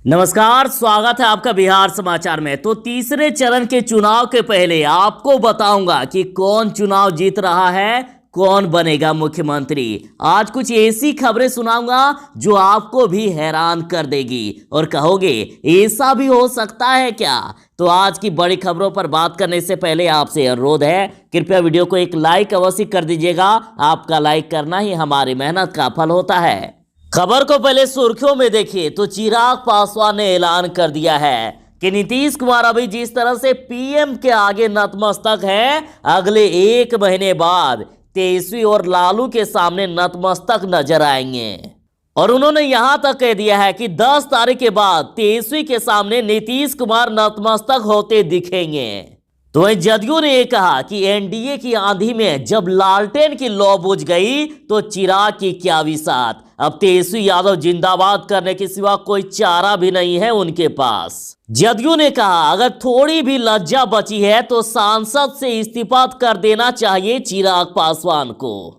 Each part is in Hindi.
नमस्कार, स्वागत है आपका बिहार समाचार में। तो तीसरे चरण के चुनाव के पहले आपको बताऊंगा कि कौन चुनाव जीत रहा है, कौन बनेगा मुख्यमंत्री। आज कुछ ऐसी खबरें सुनाऊंगा जो आपको भी हैरान कर देगी और कहोगे ऐसा भी हो सकता है क्या। तो आज की बड़ी खबरों पर बात करने से पहले आपसे अनुरोध है, कृपया वीडियो को एक लाइक अवश्य कर दीजिएगा। आपका लाइक करना ही हमारी मेहनत का फल होता है। खबर को पहले सुर्खियों में देखिए तो चिराग पासवान ने ऐलान कर दिया है कि नीतीश कुमार अभी जिस तरह से पीएम के आगे नतमस्तक हैं, अगले 1 महीने बाद तेजस्वी और लालू के सामने नतमस्तक नजर आएंगे। और उन्होंने यहां तक कह दिया है कि 10 तारीख के बाद तेजस्वी के सामने नीतीश कुमार नतमस्तक होते दिखेंगे। तो वहीं जदयू ने यह कहा कि एनडीए की आंधी में जब लालटेन की लौ बुझ गई तो चिराग की क्या विसात। अब तेजस्वी यादव जिंदाबाद करने के सिवा कोई चारा भी नहीं है उनके पास। जदयू ने कहा अगर थोड़ी भी लज्जा बची है तो सांसद से इस्तीफा कर देना चाहिए चिराग पासवान को।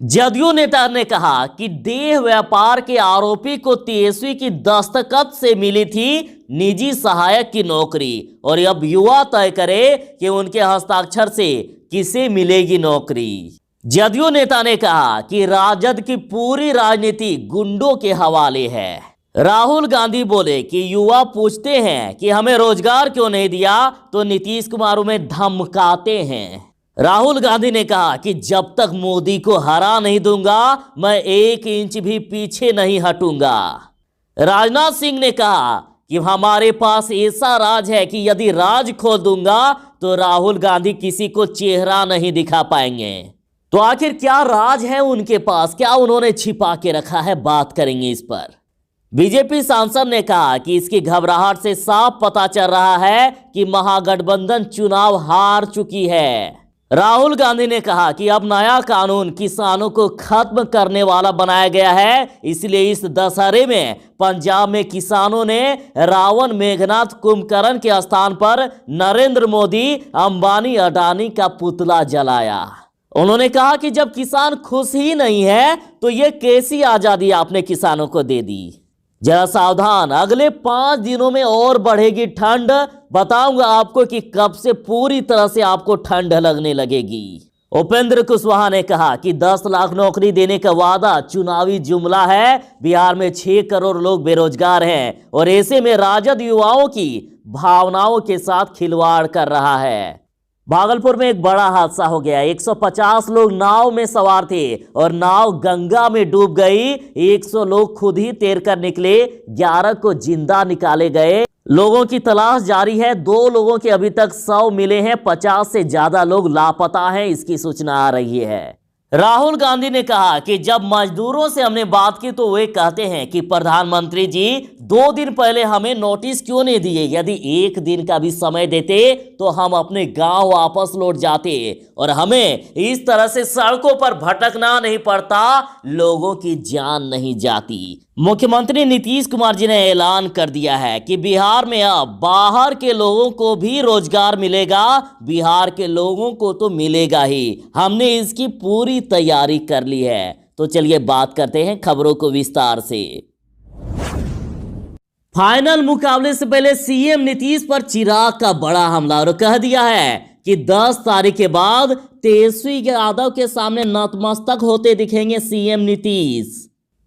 जदयू नेता ने कहा कि देह व्यापार के आरोपी को तेजस्वी की दस्तखत से मिली थी निजी सहायक की नौकरी और अब युवा तय करे कि उनके हस्ताक्षर से किसे मिलेगी नौकरी। जदयू नेता ने कहा कि राजद की पूरी राजनीति गुंडों के हवाले है। राहुल गांधी बोले कि युवा पूछते हैं कि हमें रोजगार क्यों नहीं दिया तो नीतीश कुमार उन्हें धमकाते हैं। राहुल गांधी ने कहा कि जब तक मोदी को हरा नहीं दूंगा मैं 1 इंच भी पीछे नहीं हटूंगा। राजनाथ सिंह ने कहा कि हमारे पास ऐसा राज है कि यदि राज खोल दूंगा तो राहुल गांधी किसी को चेहरा नहीं दिखा पाएंगे। तो आखिर क्या राज है उनके पास, क्या उन्होंने छिपा के रखा है, बात करेंगे इस पर। बीजेपी सांसद ने कहा कि इसकी घबराहट से साफ पता चल रहा है कि महागठबंधन चुनाव हार चुकी है। राहुल गांधी ने कहा कि अब नया कानून किसानों को खत्म करने वाला बनाया गया है, इसलिए इस दशहरे में पंजाब में किसानों ने रावण मेघनाथ कुंभकर्ण के स्थान पर नरेंद्र मोदी अंबानी अडानी का पुतला जलाया। उन्होंने कहा कि जब किसान खुश ही नहीं है तो ये कैसी आजादी आपने किसानों को दे दी। जरा सावधान, अगले 5 दिनों में और बढ़ेगी ठंड। बताऊंगा आपको कि कब से पूरी तरह से आपको ठंड लगने लगेगी। उपेंद्र कुशवाहा ने कहा कि 10 लाख नौकरी देने का वादा चुनावी जुमला है। बिहार में 6 करोड़ लोग बेरोजगार हैं और ऐसे में राजद युवाओं की भावनाओं के साथ खिलवाड़ कर रहा है। भागलपुर में एक बड़ा हादसा हो गया। 150 लोग नाव में सवार थे और नाव गंगा में डूब गई। 100 लोग खुद ही तैरकर निकले, 11 को जिंदा निकाले गए। लोगों की तलाश जारी है। 2 लोगों के अभी तक 100 मिले हैं, 50 से ज्यादा लोग लापता हैं, इसकी सूचना आ रही है। राहुल गांधी ने कहा कि जब मजदूरों से हमने बात की तो वे कहते हैं कि प्रधानमंत्री जी 2 दिन पहले हमें नोटिस क्यों नहीं दिए, यदि 1 दिन का भी समय देते तो हम अपने गांव वापस लौट जाते और हमें इस तरह से सड़कों पर भटकना नहीं पड़ता, लोगों की जान नहीं जाती। मुख्यमंत्री नीतीश कुमार जी ने ऐलान कर दिया है कि बिहार में अब बाहर के लोगों को भी रोजगार मिलेगा, बिहार के लोगों को तो मिलेगा ही। हमने इसकी पूरी तैयारी कर ली है। तो चलिए बात करते हैं खबरों को विस्तार से। फाइनल मुकाबले से पहले सीएम नीतीश पर चिराग का बड़ा हमला और कह दिया है कि 10 तारीख के बाद तेजस्वी यादव के सामने नतमस्तक होते दिखेंगे सीएम नीतीश।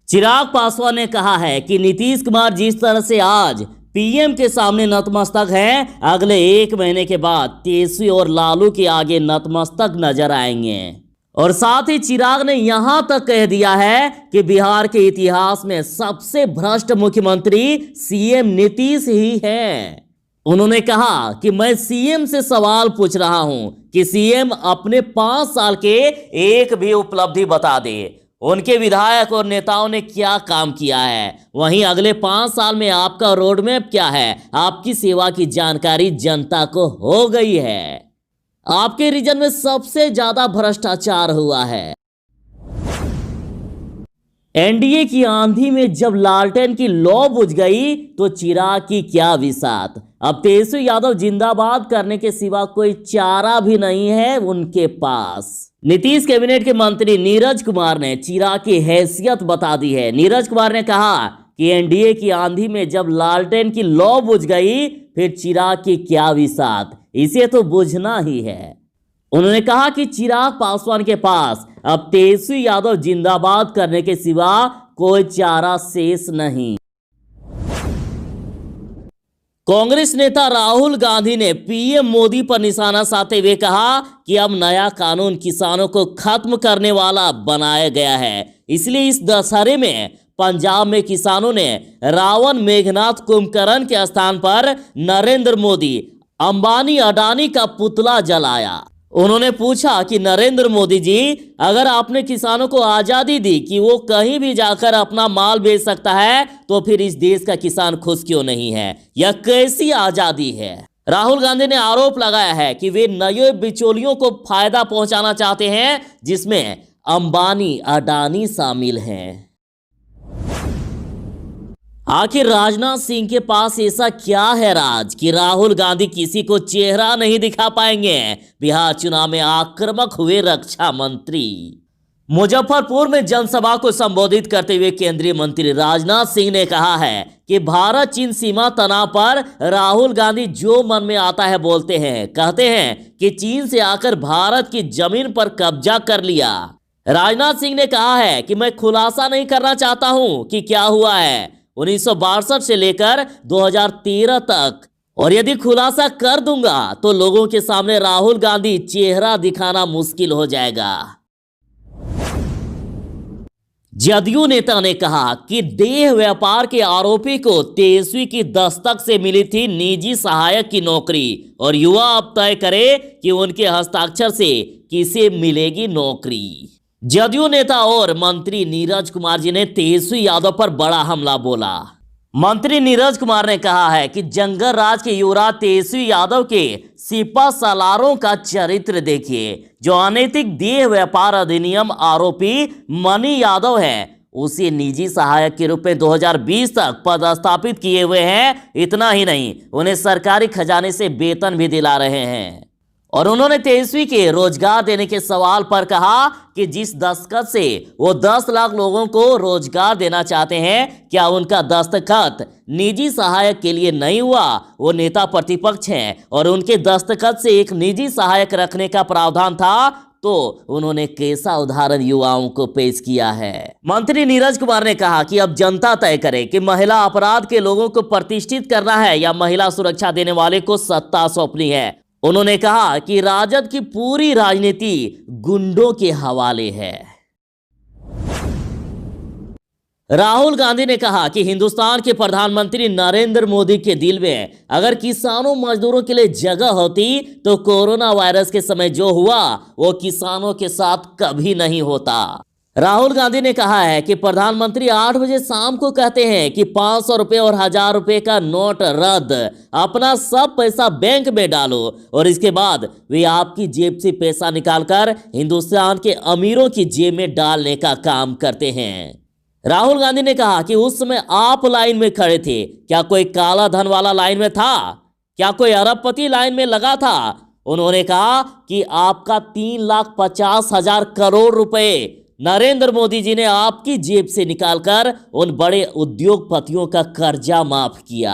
चिराग पासवान ने कहा है कि नीतीश कुमार जिस तरह से आज पीएम के सामने नतमस्तक हैं, अगले 1 महीने के बाद तेजस्वी और लालू के आगे नतमस्तक नजर आएंगे। और साथ ही चिराग ने यहां तक कह दिया है कि बिहार के इतिहास में सबसे भ्रष्ट मुख्यमंत्री सीएम नीतीश ही हैं। उन्होंने कहा कि मैं सीएम से सवाल पूछ रहा हूं कि सीएम अपने 5 साल के एक भी उपलब्धि बता दे। उनके विधायक और नेताओं ने क्या काम किया है, वहीं अगले 5 साल में आपका रोड मैप क्या है। आपकी सेवा की जानकारी जनता को हो गई है। आपके रीजन में सबसे ज्यादा भ्रष्टाचार हुआ है। एनडीए की आंधी में जब लालटेन की लौ बुझ गई तो चिराग की क्या विसात। अब तेजस्वी यादव जिंदाबाद करने के सिवा कोई चारा भी नहीं है उनके पास। नीतीश कैबिनेट के मंत्री नीरज कुमार ने चिराग की हैसियत बता दी है। नीरज कुमार ने कहा कि एनडीए की आंधी में जब लालटेन की लौ बुझ गई, फिर चिराग की क्या विसात, इसे तो बुझना ही है। उन्होंने कहा कि चिराग पासवान के पास अब तेजस्वी यादव जिंदाबाद करने के सिवा कोई चारा शेष नहीं। कांग्रेस नेता राहुल गांधी ने पीएम मोदी पर निशाना साधते हुए कहा कि अब नया कानून किसानों को खत्म करने वाला बनाया गया है, इसलिए इस दशहरे में पंजाब में किसानों ने रावण मेघनाथ कुंभकर्ण के स्थान पर नरेंद्र मोदी, अंबानी, अडानी का पुतला जलाया। उन्होंने पूछा कि नरेंद्र मोदी जी, अगर आपने किसानों को आजादी दी कि वो कहीं भी जाकर अपना माल बेच सकता है, तो फिर इस देश का किसान खुश क्यों नहीं है? यह कैसी आजादी है? राहुल गांधी ने आरोप लगाया है कि वे नए बिचौलियों को फायदा पहुंचाना चाहते हैं, जिसमें अंबानी, अडानी शामिल हैं। आखिर राजनाथ सिंह के पास ऐसा क्या है राज कि राहुल गांधी किसी को चेहरा नहीं दिखा पाएंगे? बिहार चुनाव में आक्रामक हुए रक्षा मंत्री। मुजफ्फरपुर में जनसभा को संबोधित करते हुए केंद्रीय मंत्री राजनाथ सिंह ने कहा है कि भारत चीन सीमा तनाव पर राहुल गांधी जो मन में आता है बोलते हैं। कहते हैं कि चीन से आकर भारत की जमीन पर कब्जा कर लिया। राजनाथ सिंह ने कहा है कि मैं खुलासा नहीं करना चाहता हूं कि क्या हुआ है 1962 से लेकर 2013 तक, और यदि खुलासा कर दूंगा तो लोगों के सामने राहुल गांधी चेहरा दिखाना मुश्किल हो जाएगा। जदयू नेता ने कहा कि देह व्यापार के आरोपी को तेजस्वी की दस्तक से मिली थी निजी सहायक की नौकरी, और युवा अब तय करे कि उनके हस्ताक्षर से किसे मिलेगी नौकरी। जदयू नेता और मंत्री नीरज कुमार जी ने तेजस्वी यादव पर बड़ा हमला बोला। मंत्री नीरज कुमार ने कहा है कि जंगल राज के युवराज तेजस्वी यादव के सिपा सालारों का चरित्र देखिए। जो अनैतिक देह व्यापार अधिनियम आरोपी मनी यादव है, उसे निजी सहायक के रूप में 2020 तक पदस्थापित किए हुए हैं। इतना ही नहीं, उन्हें सरकारी खजाने से वेतन भी दिला रहे हैं। और उन्होंने तेजस्वी के रोजगार देने के सवाल पर कहा कि जिस दस्तखत से वो 10 लाख लोगों को रोजगार देना चाहते हैं, क्या उनका दस्तखत निजी सहायक के लिए नहीं हुआ? वो नेता प्रतिपक्ष हैं और उनके दस्तखत से एक निजी सहायक रखने का प्रावधान था, तो उन्होंने कैसा उदाहरण युवाओं को पेश किया है। मंत्री नीरज कुमार ने कहा कि अब जनता तय करे कि महिला अपराध के लोगों को प्रतिष्ठित करना है या महिला सुरक्षा देने वाले को सत्ता सौंपनी है। उन्होंने कहा कि राजद की पूरी राजनीति गुंडों के हवाले है। राहुल गांधी ने कहा कि हिंदुस्तान के प्रधानमंत्री नरेंद्र मोदी के दिल में अगर किसानों मजदूरों के लिए जगह होती तो कोरोना वायरस के समय जो हुआ वो किसानों के साथ कभी नहीं होता। राहुल गांधी ने कहा है कि प्रधानमंत्री 8 बजे शाम को कहते हैं कि 500 रुपए और 1000 रुपए का नोट रद्द, अपना सब पैसा बैंक में डालो, और इसके बाद वे आपकी जेब से पैसा निकालकर हिंदुस्तान के अमीरों की जेब में डालने का काम करते हैं। राहुल गांधी ने कहा कि उस समय आप लाइन में खड़े थे, क्या कोई काला धन वाला लाइन में था? क्या कोई अरबपति लाइन में लगा था? उन्होंने कहा कि आपका 3,50,000 करोड़ रुपए नरेंद्र मोदी जी ने आपकी जेब से निकालकर उन बड़े उद्योगपतियों का कर्जा माफ किया।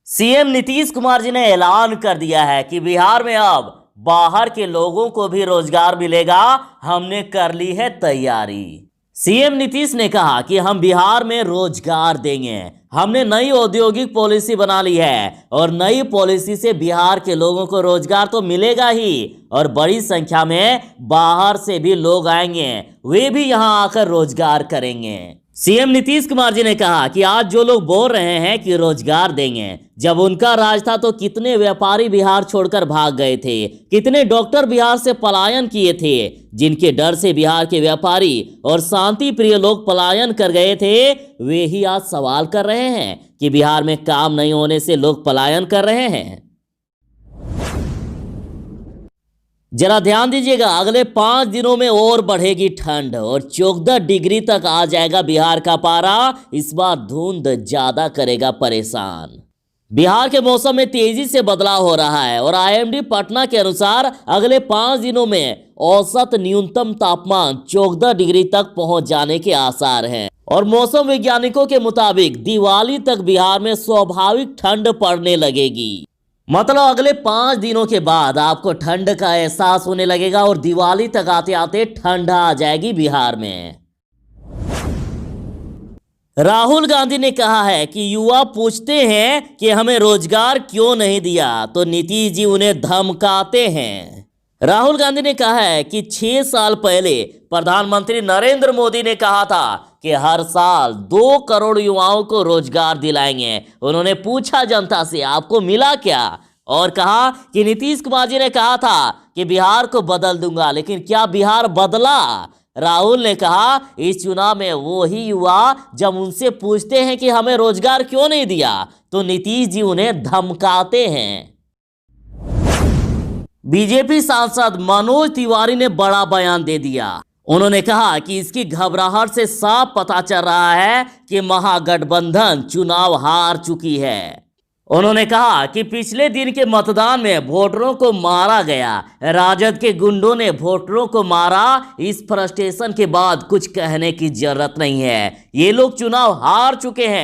सीएम नीतीश कुमार जी ने ऐलान कर दिया है कि बिहार में अब बाहर के लोगों को भी रोजगार मिलेगा, हमने कर ली है तैयारी। सीएम नीतीश ने कहा कि हम बिहार में रोजगार देंगे, हमने नई औद्योगिक पॉलिसी बना ली है और नई पॉलिसी से बिहार के लोगों को रोजगार तो मिलेगा ही, और बड़ी संख्या में बाहर से भी लोग आएंगे, वे भी यहां आकर रोजगार करेंगे। सीएम नीतीश कुमार जी ने कहा कि आज जो लोग बोल रहे हैं कि रोजगार देंगे, जब उनका राज था तो कितने व्यापारी बिहार छोड़कर भाग गए थे, कितने डॉक्टर बिहार से पलायन किए थे, जिनके डर से बिहार के व्यापारी और शांति प्रिय लोग पलायन कर गए थे, वे ही आज सवाल कर रहे हैं कि बिहार में काम नहीं होने से लोग पलायन कर रहे हैं। जरा ध्यान दीजिएगा, अगले 5 दिनों में और बढ़ेगी ठंड और 14 डिग्री तक आ जाएगा बिहार का पारा। इस बार धुंध ज्यादा करेगा परेशान। बिहार के मौसम में तेजी से बदलाव हो रहा है और आईएमडी पटना के अनुसार अगले 5 दिनों में औसत न्यूनतम तापमान 14 डिग्री तक पहुंच जाने के आसार हैं और मौसम वैज्ञानिकों के मुताबिक दिवाली तक बिहार में स्वाभाविक ठंड पड़ने लगेगी। मतलब अगले 5 दिनों के बाद आपको ठंड का एहसास होने लगेगा और दिवाली तक आते आते ठंड आ जाएगी बिहार में। राहुल गांधी ने कहा है कि युवा पूछते हैं कि हमें रोजगार क्यों नहीं दिया तो नीतीश जी उन्हें धमकाते हैं। राहुल गांधी ने कहा है कि 6 साल पहले प्रधानमंत्री नरेंद्र मोदी ने कहा था कि हर साल 2 करोड़ युवाओं को रोजगार दिलाएंगे। उन्होंने पूछा जनता से आपको मिला क्या और कहा कि नीतीश कुमार जी ने कहा था कि बिहार को बदल दूंगा, लेकिन क्या बिहार बदला? राहुल ने कहा इस चुनाव में वो ही युवा जब उनसे पूछते हैं कि हमें रोजगार क्यों नहीं दिया तो नीतीश जी उन्हें धमकाते हैं। बीजेपी सांसद मनोज तिवारी ने बड़ा बयान दे दिया। उन्होंने कहा कि इसकी घबराहट से साफ पता चल रहा है कि महागठबंधन चुनाव हार चुकी है। उन्होंने कहा कि पिछले दिन के मतदान में वोटरों को मारा गया, राजद के गुंडों ने वोटरों को मारा। इस फ्रस्ट्रेशन के बाद कुछ कहने की जरूरत नहीं है, ये लोग चुनाव हार चुके हैं।